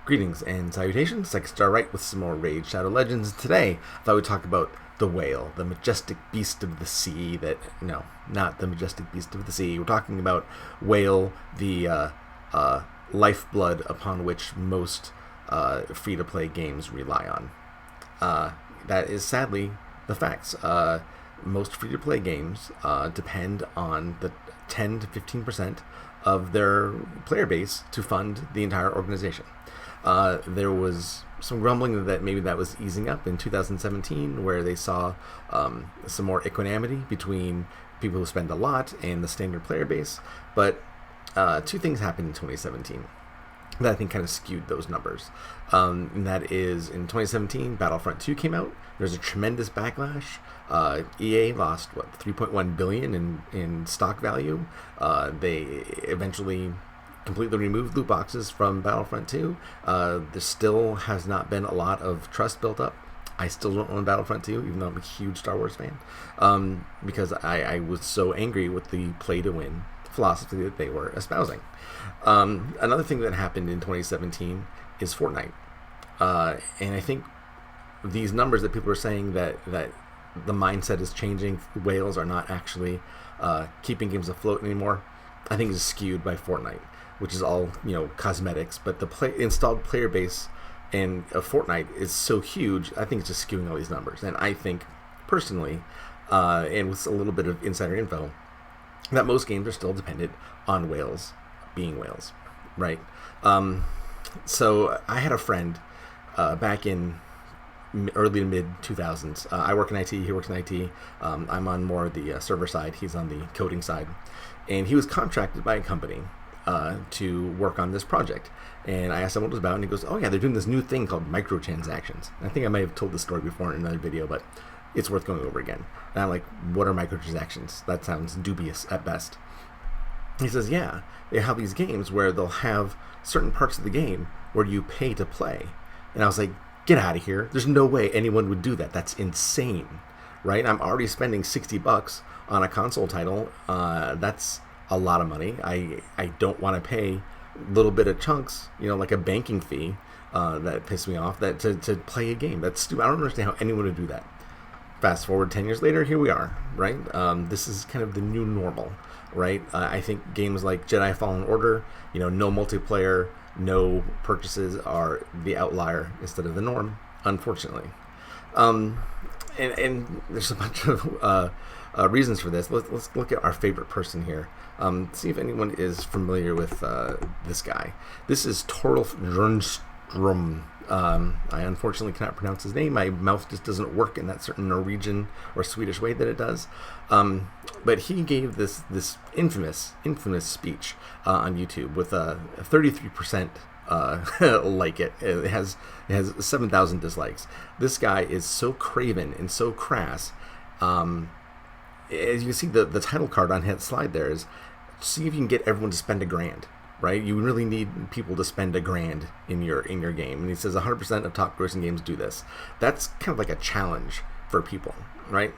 Greetings and salutations, Second Star Right with some more Raid Shadow Legends. Today, I thought we'd talk about the whale, the majestic beast of the sea no, not the majestic beast of the sea. We're talking about whale, the lifeblood upon which most free-to-play games rely on. That is sadly the facts. Most free-to-play games depend on the 10 to 15% of their player base to fund the entire organization. There was some grumbling that maybe that was easing up in 2017, where they saw some more equanimity between people who spend a lot and the standard player base. But two things happened in 2017 that I think kind of skewed those numbers. And that is, in 2017, Battlefront 2 came out. There's a tremendous backlash. EA lost, $3.1 billion in stock value. They eventually completely removed loot boxes from Battlefront 2. There still has not been a lot of trust built up. I still don't own Battlefront 2, even though I'm a huge Star Wars fan, because I was so angry with the play-to-win philosophy that they were espousing. Another thing that happened in 2017 is Fortnite. And I think these numbers that people are saying that the mindset is changing, whales are not actually keeping games afloat anymore, I think is skewed by Fortnite, which is all, cosmetics. But the installed player base of Fortnite is so huge, I think it's just skewing all these numbers. And I think, personally, and with a little bit of insider info, that most games are still dependent on whales being whales, right? So I had a friend back in early to mid 2000s. I work in IT, he works in IT. I'm on more the server side, he's on the coding side. And he was contracted by a company to work on this project. And I asked him what it was about, and he goes, oh yeah, they're doing this new thing called microtransactions. And I think I might have told this story before in another video, but it's worth going over again. And I'm like, what are microtransactions? That sounds dubious at best. He says, yeah, they have these games where they'll have certain parts of the game where you pay to play. And I was like, get out of here. There's no way anyone would do that. That's insane, right? I'm already spending $60 on a console title. That's a lot of money. I don't want to pay a little bit of chunks, like a banking fee that pissed me off, that to play a game. That's stupid. I don't understand how anyone would do that. Fast forward 10 years later, here we are, right? This is kind of the new normal, right? I think games like Jedi Fallen Order, no multiplayer, no purchases are the outlier instead of the norm, unfortunately. And there's a bunch of reasons for this. Let's look at our favorite person here. See if anyone is familiar with this guy. This is Torolf Jernstrom. I unfortunately cannot pronounce his name. My mouth just doesn't work in that certain Norwegian or Swedish way that it does. But he gave this infamous speech on YouTube with a 33% like it. It has 7,000 dislikes. This guy is so craven and so crass. As you can see, the title card on his slide there is, see if you can get everyone to spend $1,000. Right, you really need people to spend $1,000 in your game, and he says 100% of top grossing games do this. That's kind of like a challenge for people, right?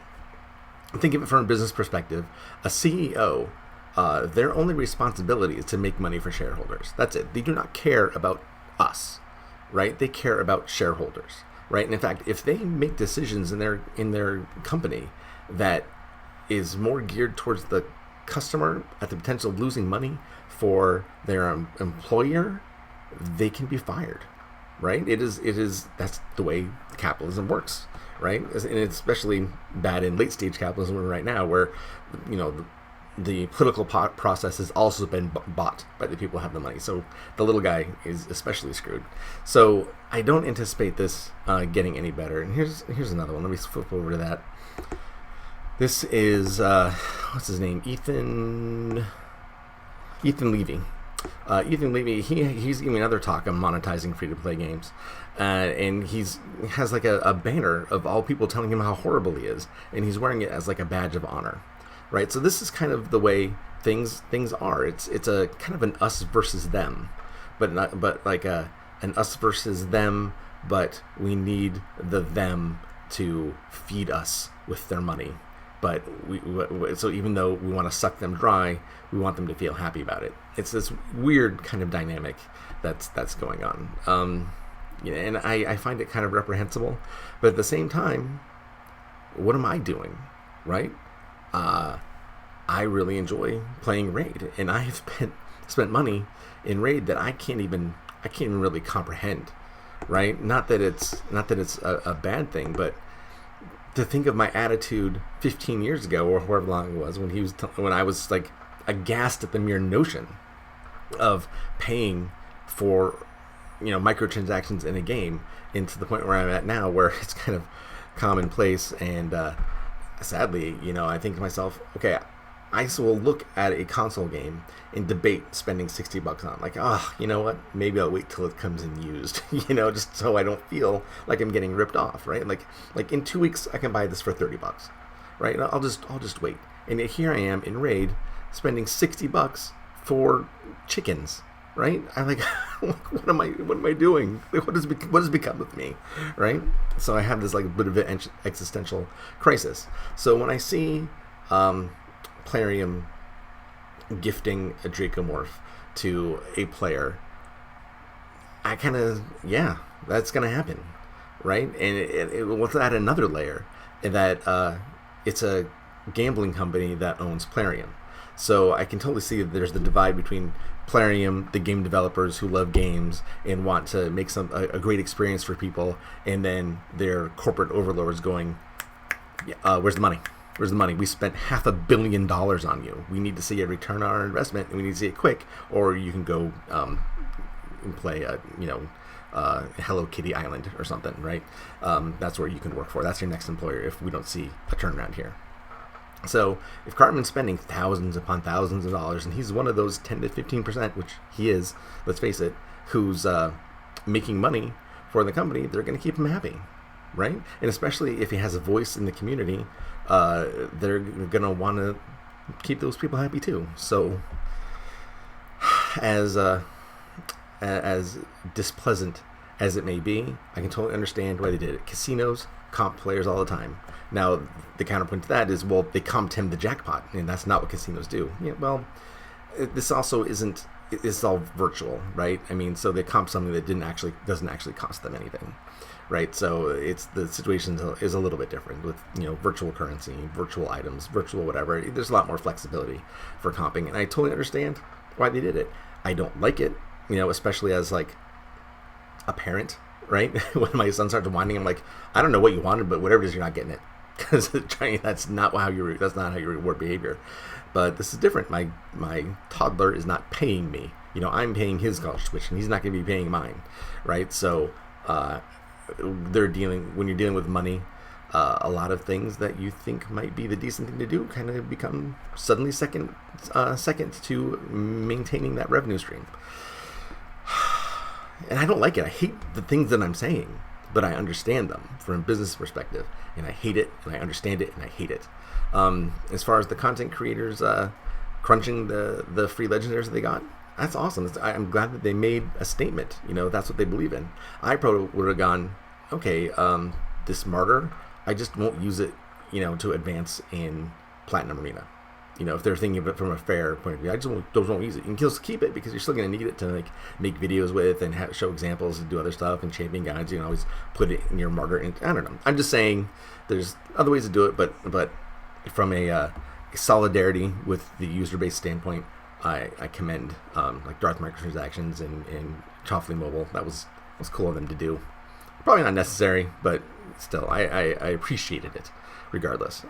Think of it from a business perspective. A CEO, their only responsibility is to make money for shareholders. That's it. They do not care about us, right? They care about shareholders, right? And in fact, if they make decisions in their company that is more geared towards the customer at the potential of losing money for their employer, they can be fired, right? It is that's the way capitalism works, right? And it's especially bad in late stage capitalism right now, where the political process has also been bought by the people who have the money. So the little guy is especially screwed. So I don't anticipate this getting any better. And here's another one. Let me flip over to that. This is what's his name? Ethan Levy. Ethan Levy, he's giving another talk on monetizing free-to-play games, and he has like a banner of all people telling him how horrible he is, and he's wearing it as like a badge of honor, right? So this is kind of the way things are. It's a kind of an us versus them, but like an us versus them, but we need them to feed us with their money. but so even though we want to suck them dry, we want them to feel happy about it. It's this weird kind of dynamic that's going on. And I find it kind of reprehensible, but at the same time, what am I doing, right? I really enjoy playing Raid, and I have spent money in Raid that I can't even really comprehend, right? Not that it's a bad thing, but to think of my attitude 15 years ago or however long it was when I was like aghast at the mere notion of paying for microtransactions in a game, and to the point where I'm at now, where it's kind of commonplace. And sadly, I think to myself, okay, I will look at a console game and debate spending $60 on. Like, you know what? Maybe I'll wait till it comes in used, just so I don't feel like I'm getting ripped off, right? Like in 2 weeks I can buy this for $30, right? I'll just wait. And here I am in Raid spending $60 for chickens, right? I'm like, what am I doing? What has become of me, right? So I have this like bit of an existential crisis. So when I see Plarium gifting a Dracomorph to a player, I kind of, that's going to happen, right? And it will add another layer, in that it's a gambling company that owns Plarium. So I can totally see that there's the divide between Plarium, the game developers who love games and want to make a great experience for people, and then their corporate overlords going, where's the money? Where's the money? We spent $500 million on you. We need to see a return on our investment, and we need to see it quick, or you can go and play Hello Kitty Island or something, right? That's where you can work for. That's your next employer if we don't see a turnaround here. So if Cartman's spending thousands upon thousands of dollars, and he's one of those 10 to 15%, which he is, let's face it, who's making money for the company, they're going to keep him happy, right? And especially if he has a voice in the community, they're going to want to keep those people happy too. So as displeasant as it may be, I can totally understand why they did it. Casinos comp players all the time. Now, the counterpoint to that is, well, they comped him the jackpot, and that's not what casinos do. Yeah, well, this also isn't. It's all virtual, right? I mean, so they comp something that doesn't actually cost them anything, right? So the situation is a little bit different with virtual currency, virtual items, virtual whatever. There's a lot more flexibility for comping, and I totally understand why they did it. I don't like it, especially as like a parent, right? When my son starts whining, I'm like, I don't know what you wanted, but whatever it is, you're not getting it, because that's not how you reward behavior. But this is different. My toddler is not paying me. I'm paying his college tuition. He's not going to be paying mine, right? So when you're dealing with money, a lot of things that you think might be the decent thing to do kind of become suddenly second to maintaining that revenue stream. And I don't like it. I hate the things that I'm saying, but I understand them from a business perspective, and I hate it, and I understand it, and I hate it. As far as the content creators crunching the free legendaries that they got, that's awesome. I'm glad that they made a statement. That's what they believe in. I probably would have gone, okay, this martyr, I just won't use it, to advance in Platinum Arena. If they're thinking of it from a fair point of view, I just won't use it. You can just keep it because you're still going to need it to make videos with and show examples and do other stuff and champion guides. You can always put it in your martyr. I don't know. I'm just saying there's other ways to do it, but from a solidarity with the user base standpoint, I commend like Darth microtransactions and Choffley Mobile. That was cool of them to do. Probably not necessary, but still, I appreciated it regardless.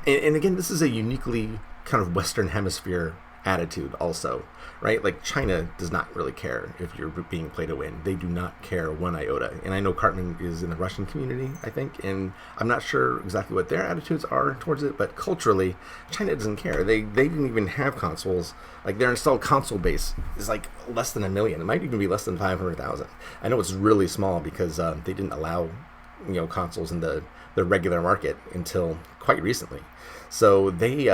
And again, this is a uniquely kind of Western Hemisphere attitude also, right? Like China does not really care if you're being play to win. They do not care one iota. And I know Cartman is in the Russian community, I think, and I'm not sure exactly what their attitudes are towards it, but culturally, China doesn't care. They didn't even have consoles. Like their installed console base is like less than 1 million. It might even be less than 500,000. I know it's really small because they didn't allow consoles in the regular market until quite recently. So they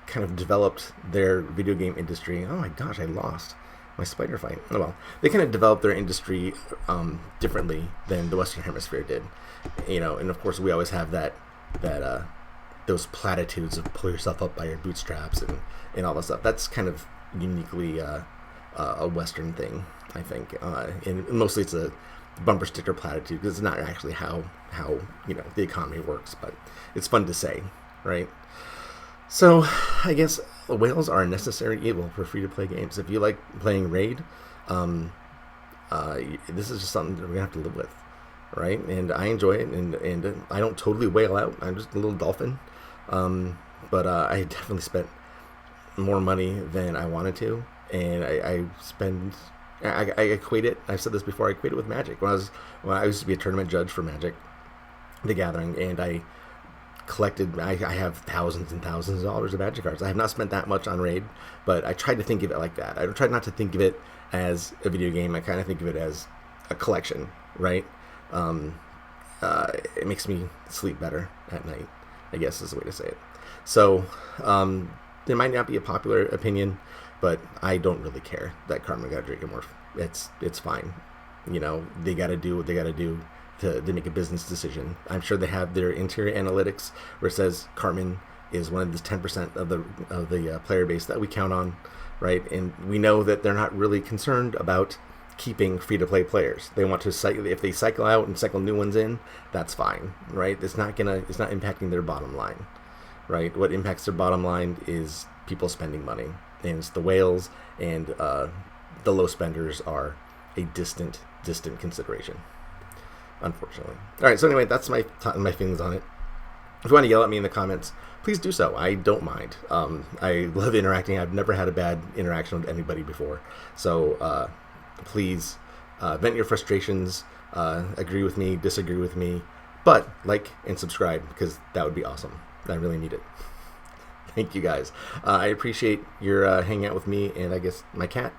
kind of developed their video game industry. Oh my gosh, I lost My spider fight. Oh well, they kind of developed their industry differently than the Western Hemisphere did, and of course we always have that those platitudes of pull yourself up by your bootstraps and all that stuff. That's kind of uniquely a Western thing, I think, and mostly it's a bumper sticker platitude because it's not actually how the economy works, but it's fun to say, right? So I guess whales are a necessary evil for free-to-play games. If you like playing Raid, this is just something that we're gonna have to live with, right? And I enjoy it, and I don't totally whale out. I'm just a little dolphin, but I definitely spent more money than I wanted to, and I equate it. I've said this before. I equate it with Magic. When I used to be a tournament judge for Magic, the Gathering, and I have thousands and thousands of dollars of Magic cards. I have not spent that much on Raid, but I tried to think of it like that. I tried not to think of it as a video game. I kind of think of it as a collection, right? It makes me sleep better at night, I guess is the way to say it. So there might not be a popular opinion, but I don't really care that Cartman got a Dracomorph. It's fine. They got to do what they got to do to make a business decision. I'm sure they have their interior analytics where it says Cartman is one of the 10% of the player base that we count on, right? And we know that they're not really concerned about keeping free-to-play players. They want to cycle. If they cycle out and cycle new ones in, that's fine, right? It's not impacting their bottom line, right? What impacts their bottom line is people spending money, and it's the whales and the low spenders are a distant consideration, unfortunately. All right, so anyway, that's my feelings on it. If you want to yell at me in the comments, please do so. I don't mind. I love interacting. I've never had a bad interaction with anybody before. So please vent your frustrations, agree with me, disagree with me, but like and subscribe because that would be awesome. I really need it. Thank you guys. I appreciate your hanging out with me and I guess my cat.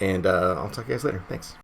And I'll talk to you guys later. Thanks.